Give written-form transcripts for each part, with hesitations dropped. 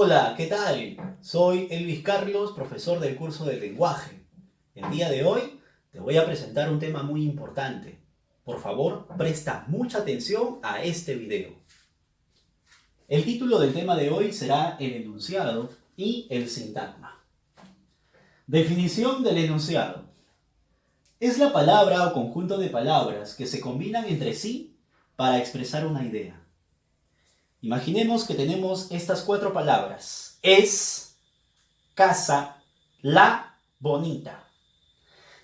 Hola, ¿qué tal? Soy Elvis Carlos, profesor del curso del lenguaje. El día de hoy te voy a presentar un tema muy importante. Por favor, presta mucha atención a este video. El título del tema de hoy será el enunciado y el sintagma. Definición del enunciado. Es la palabra o conjunto de palabras que se combinan entre sí para expresar una idea. Imaginemos que tenemos estas 4 palabras. Es, casa, la, bonita.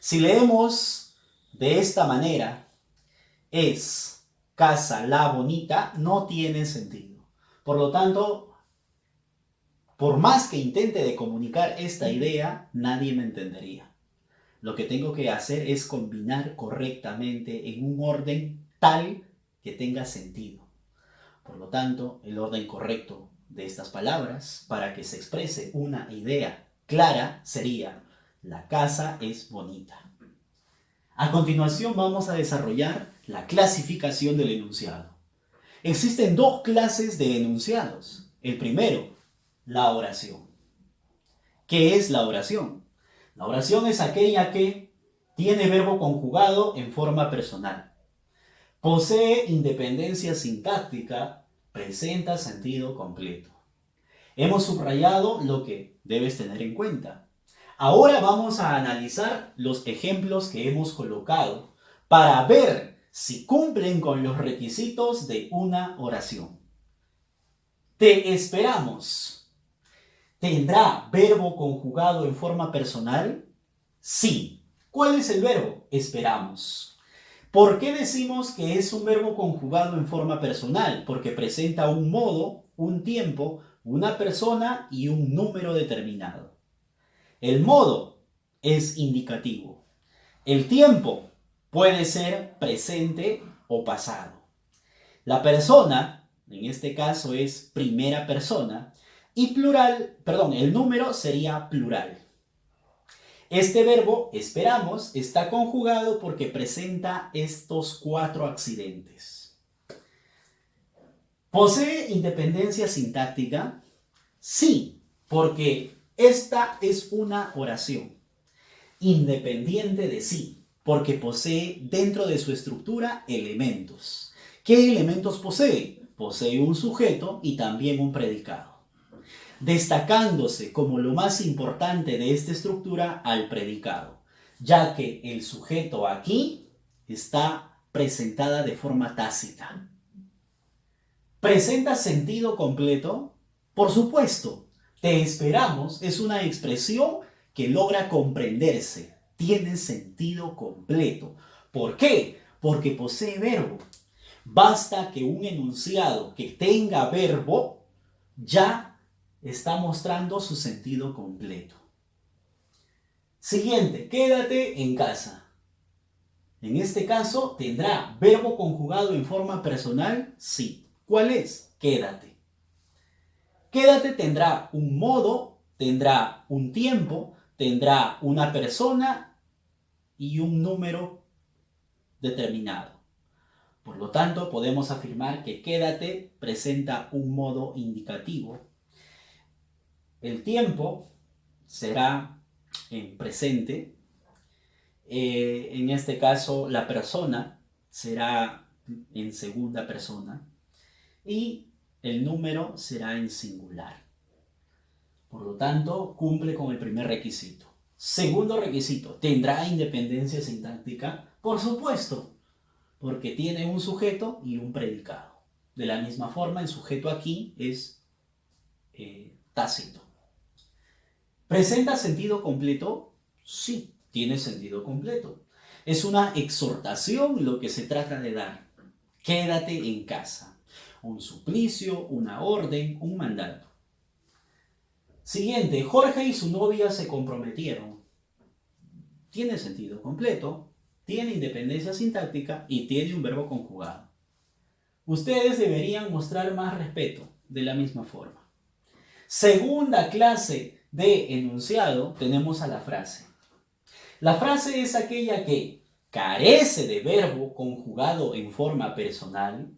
Si leemos de esta manera, es, casa, la, bonita, no tiene sentido. Por lo tanto, por más que intente de comunicar esta idea, nadie me entendería. Lo que tengo que hacer es combinar correctamente en un orden tal que tenga sentido. Por lo tanto, el orden correcto de estas palabras para que se exprese una idea clara sería: la casa es bonita. A continuación vamos a desarrollar la clasificación del enunciado. Existen 2 clases de enunciados. El primero, la oración. ¿Qué es la oración? La oración es aquella que tiene verbo conjugado en forma personal. Posee independencia sintáctica, presenta sentido completo. Hemos subrayado lo que debes tener en cuenta. Ahora vamos a analizar los ejemplos que hemos colocado para ver si cumplen con los requisitos de una oración. Te esperamos. ¿Tendrá verbo conjugado en forma personal? Sí. ¿Cuál es el verbo? Esperamos. ¿Por qué decimos que es un verbo conjugado en forma personal? Porque presenta un modo, un tiempo, una persona y un número determinado. El modo es indicativo. El tiempo puede ser presente o pasado. La persona, en este caso, es primera persona y el número sería plural. Este verbo, esperamos, está conjugado porque presenta estos 4 accidentes. ¿Posee independencia sintáctica? Sí, porque esta es una oración independiente de sí, porque posee dentro de su estructura elementos. ¿Qué elementos posee? Posee un sujeto y también un predicado, destacándose como lo más importante de esta estructura al predicado, ya que el sujeto aquí está presentada de forma tácita. ¿Presenta sentido completo? Por supuesto. Te esperamos es una expresión que logra comprenderse, tiene sentido completo. ¿Por qué? Porque posee verbo. Basta que un enunciado que tenga verbo ya está mostrando su sentido completo. Siguiente, quédate en casa. En este caso, ¿tendrá verbo conjugado en forma personal? Sí. ¿Cuál es? Quédate. Quédate tendrá un modo, tendrá un tiempo, tendrá una persona y un número determinado. Por lo tanto, podemos afirmar que quédate presenta un modo indicativo. El tiempo será en presente. En este caso, la persona será en segunda persona y el número será en singular. Por lo tanto, cumple con el primer requisito. Segundo requisito, ¿tendrá independencia sintáctica? Por supuesto, porque tiene un sujeto y un predicado. De la misma forma, el sujeto aquí es tácito. ¿Presenta sentido completo? Sí, tiene sentido completo. Es una exhortación lo que se trata de dar. Quédate en casa. Un suplicio, una orden, un mandato. Siguiente, Jorge y su novia se comprometieron. Tiene sentido completo, tiene independencia sintáctica y tiene un verbo conjugado. Ustedes deberían mostrar más respeto de la misma forma. Segunda clase de enunciado, tenemos a la frase. La frase es aquella que carece de verbo conjugado en forma personal,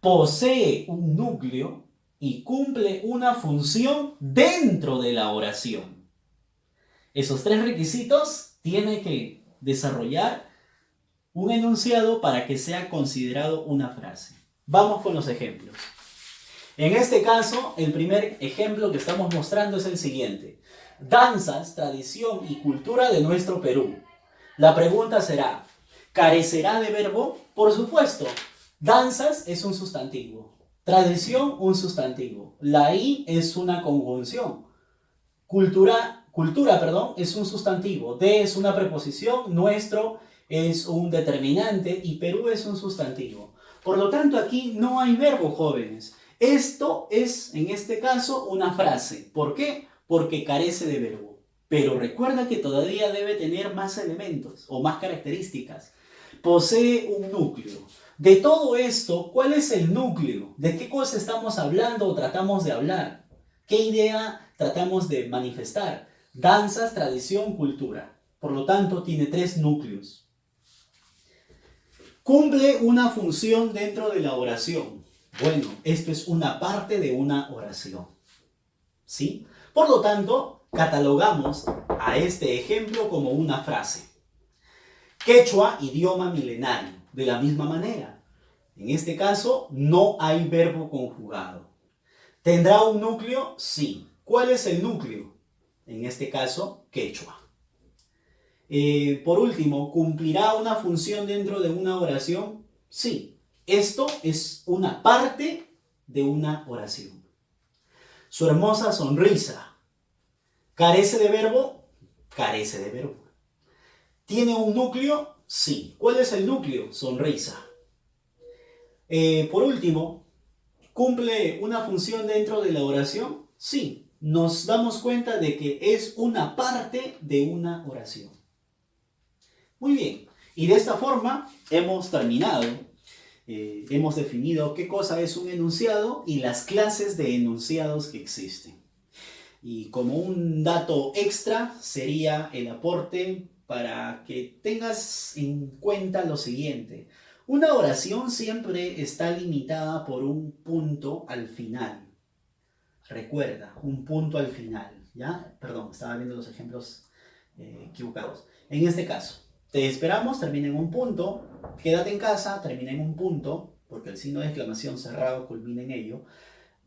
posee un núcleo y cumple una función dentro de la oración. Esos tres requisitos tiene que desarrollar un enunciado para que sea considerado una frase. Vamos con los ejemplos. En este caso, el primer ejemplo que estamos mostrando es el siguiente. Danzas, tradición y cultura de nuestro Perú. La pregunta será, ¿carecerá de verbo? Por supuesto. Danzas es un sustantivo. Tradición, un sustantivo. La I es una conjunción. Cultura, es un sustantivo. De es una preposición. Nuestro es un determinante. Y Perú es un sustantivo. Por lo tanto, aquí no hay verbo, jóvenes. Esto es, en este caso, una frase. ¿Por qué? Porque carece de verbo. Pero recuerda que todavía debe tener más elementos o más características. Posee un núcleo. De todo esto, ¿cuál es el núcleo? ¿De qué cosa estamos hablando o tratamos de hablar? ¿Qué idea tratamos de manifestar? Danzas, tradición, cultura. Por lo tanto, tiene tres núcleos. Cumple una función dentro de la oración. Bueno, esto es una parte de una oración. ¿Sí? Por lo tanto, catalogamos a este ejemplo como una frase. Quechua, idioma milenario. De la misma manera. En este caso, no hay verbo conjugado. ¿Tendrá un núcleo? Sí. ¿Cuál es el núcleo? En este caso, quechua. Por último, ¿cumplirá una función dentro de una oración? Sí. Esto es una parte de una oración. Su hermosa sonrisa. ¿Carece de verbo? Carece de verbo. ¿Tiene un núcleo? Sí. ¿Cuál es el núcleo? Sonrisa. Por último, ¿cumple una función dentro de la oración? Sí. Nos damos cuenta de que es una parte de una oración. Muy bien. Y de esta forma hemos terminado. Hemos definido qué cosa es un enunciado y las clases de enunciados que existen. Y como un dato extra sería el aporte para que tengas en cuenta lo siguiente. Una oración siempre está limitada por un punto al final. Recuerda, un punto al final. ¿Ya? Perdón, estaba viendo los ejemplos equivocados. En este caso, te esperamos, termina en un punto. Quédate en casa, termina en un punto, porque el signo de exclamación cerrado culmina en ello.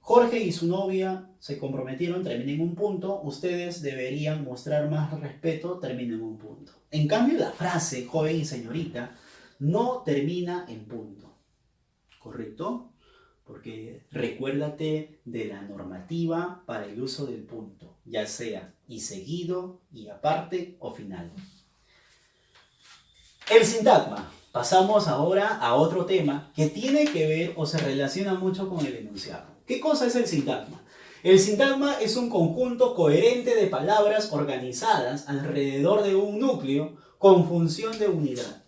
Jorge y su novia se comprometieron, termina en un punto. Ustedes deberían mostrar más respeto, termina en un punto. En cambio, la frase joven y señorita no termina en punto. ¿Correcto? Porque recuérdate de la normativa para el uso del punto, ya sea y seguido, y aparte o final. El sintagma. Pasamos ahora a otro tema que tiene que ver o se relaciona mucho con el enunciado. ¿Qué cosa es el sintagma? El sintagma es un conjunto coherente de palabras organizadas alrededor de un núcleo con función de unidad.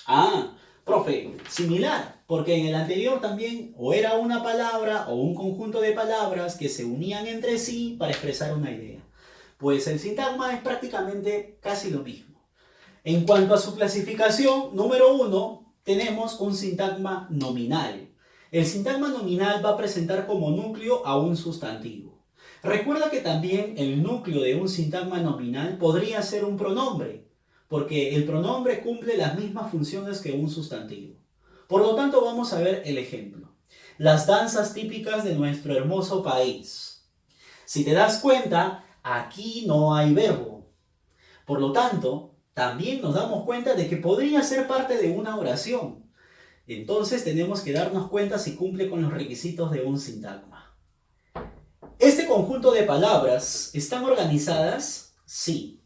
Ah, profe, similar, porque en el anterior también o era una palabra o un conjunto de palabras que se unían entre sí para expresar una idea. Pues el sintagma es prácticamente casi lo mismo. En cuanto a su clasificación, número 1, tenemos un sintagma nominal. El sintagma nominal va a presentar como núcleo a un sustantivo. Recuerda que también el núcleo de un sintagma nominal podría ser un pronombre, porque el pronombre cumple las mismas funciones que un sustantivo. Por lo tanto, vamos a ver el ejemplo. Las danzas típicas de nuestro hermoso país. Si te das cuenta, aquí no hay verbo. Por lo tanto, también nos damos cuenta de que podría ser parte de una oración. Entonces tenemos que darnos cuenta si cumple con los requisitos de un sintagma. ¿Este conjunto de palabras están organizadas? Sí.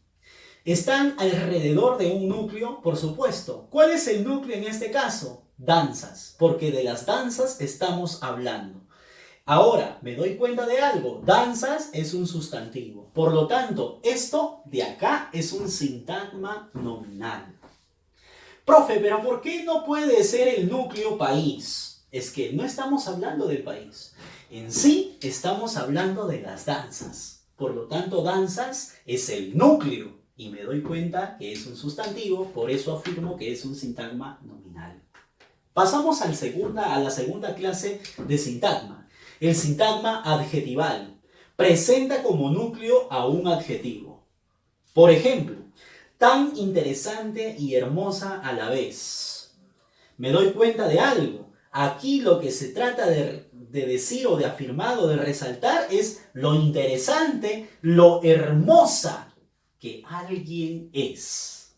¿Están alrededor de un núcleo? Por supuesto. ¿Cuál es el núcleo en este caso? Danzas, porque de las danzas estamos hablando. Ahora, me doy cuenta de algo. Danzas es un sustantivo. Por lo tanto, esto de acá es un sintagma nominal. Profe, ¿pero por qué no puede ser el núcleo país? Es que no estamos hablando del país. En sí, estamos hablando de las danzas. Por lo tanto, danzas es el núcleo. Y me doy cuenta que es un sustantivo, por eso afirmo que es un sintagma nominal. Pasamos a la segunda clase de sintagma. El sintagma adjetival presenta como núcleo a un adjetivo. Por ejemplo, tan interesante y hermosa a la vez. Me doy cuenta de algo. Aquí lo que se trata de decir o de afirmar o de resaltar es lo interesante, lo hermosa que alguien es.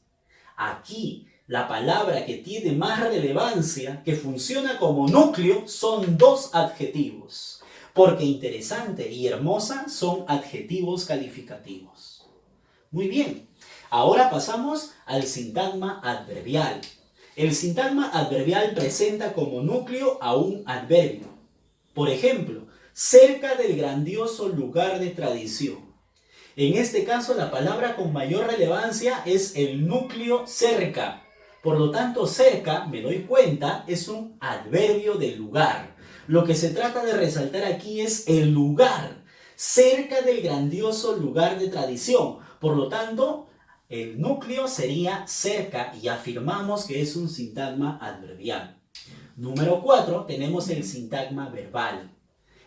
Aquí la palabra que tiene más relevancia, que funciona como núcleo, son dos adjetivos. Porque interesante y hermosa son adjetivos calificativos. Muy bien, ahora pasamos al sintagma adverbial. El sintagma adverbial presenta como núcleo a un adverbio. Por ejemplo, cerca del grandioso lugar de tradición. En este caso, la palabra con mayor relevancia es el núcleo cerca. Por lo tanto, cerca, me doy cuenta, es un adverbio de lugar. Lo que se trata de resaltar aquí es el lugar, cerca del grandioso lugar de tradición. Por lo tanto, el núcleo sería cerca y afirmamos que es un sintagma adverbial. Número 4, tenemos el sintagma verbal.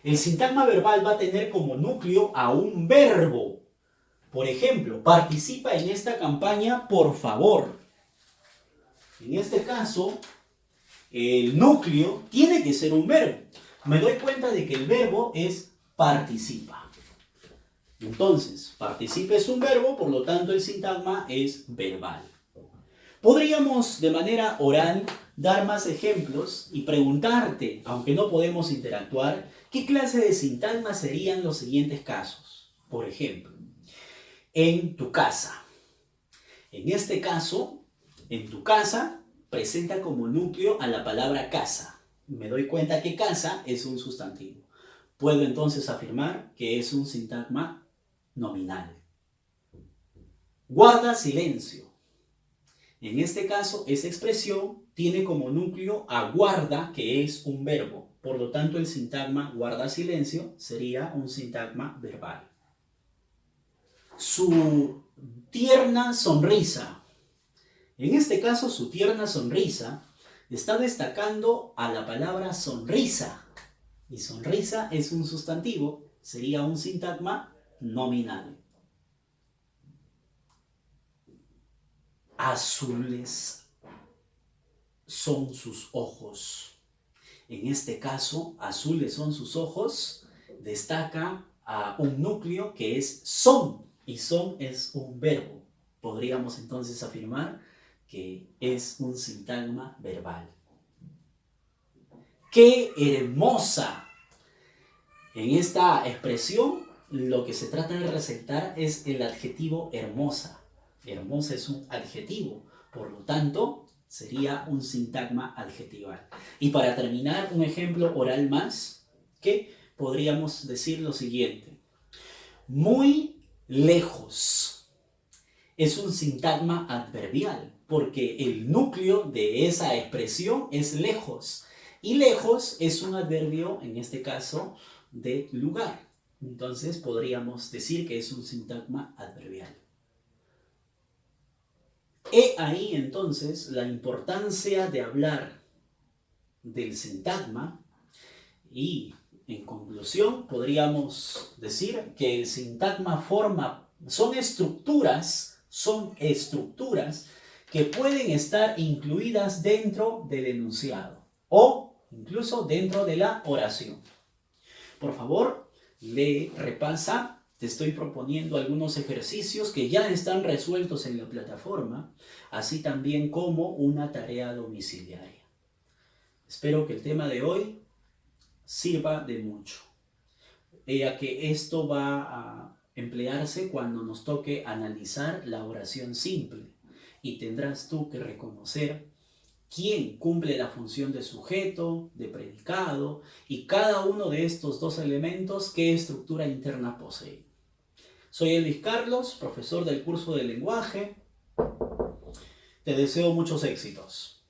El sintagma verbal va a tener como núcleo a un verbo. Por ejemplo, participa en esta campaña, por favor. En este caso, el núcleo tiene que ser un verbo. Me doy cuenta de que el verbo es participa. Entonces, participa es un verbo, por lo tanto el sintagma es verbal. Podríamos de manera oral dar más ejemplos y preguntarte, aunque no podemos interactuar, ¿qué clase de sintagmas serían los siguientes casos? Por ejemplo, en tu casa. En este caso, en tu casa presenta como núcleo a la palabra casa. Me doy cuenta que casa es un sustantivo. Puedo entonces afirmar que es un sintagma nominal. Guarda silencio. En este caso, esa expresión tiene como núcleo a guarda, que es un verbo. Por lo tanto, el sintagma guarda silencio sería un sintagma verbal. Su tierna sonrisa. En este caso, su tierna sonrisa está destacando a la palabra sonrisa. Y sonrisa es un sustantivo, sería un sintagma nominal. Azules son sus ojos. En este caso, azules son sus ojos, destaca a un núcleo que es son, y son es un verbo. Podríamos entonces afirmar que es un sintagma verbal. ¡Qué hermosa! En esta expresión, lo que se trata de resaltar es el adjetivo hermosa. Hermosa es un adjetivo, por lo tanto, sería un sintagma adjetival. Y para terminar, un ejemplo oral más, que podríamos decir lo siguiente. Muy lejos es un sintagma adverbial, porque el núcleo de esa expresión es lejos. Y lejos es un adverbio, en este caso, de lugar. Entonces podríamos decir que es un sintagma adverbial. He ahí entonces la importancia de hablar del sintagma y en conclusión podríamos decir que el sintagma son estructuras que pueden estar incluidas dentro del enunciado o incluso dentro de la oración. Por favor, lee, repasa. Te estoy proponiendo algunos ejercicios que ya están resueltos en la plataforma, así también como una tarea domiciliaria. Espero que el tema de hoy sirva de mucho, ya que esto va a emplearse cuando nos toque analizar la oración simple y tendrás tú que reconocer quién cumple la función de sujeto, de predicado y cada uno de estos dos elementos qué estructura interna posee. Soy Elvis Carlos, profesor del curso de lenguaje. Te deseo muchos éxitos.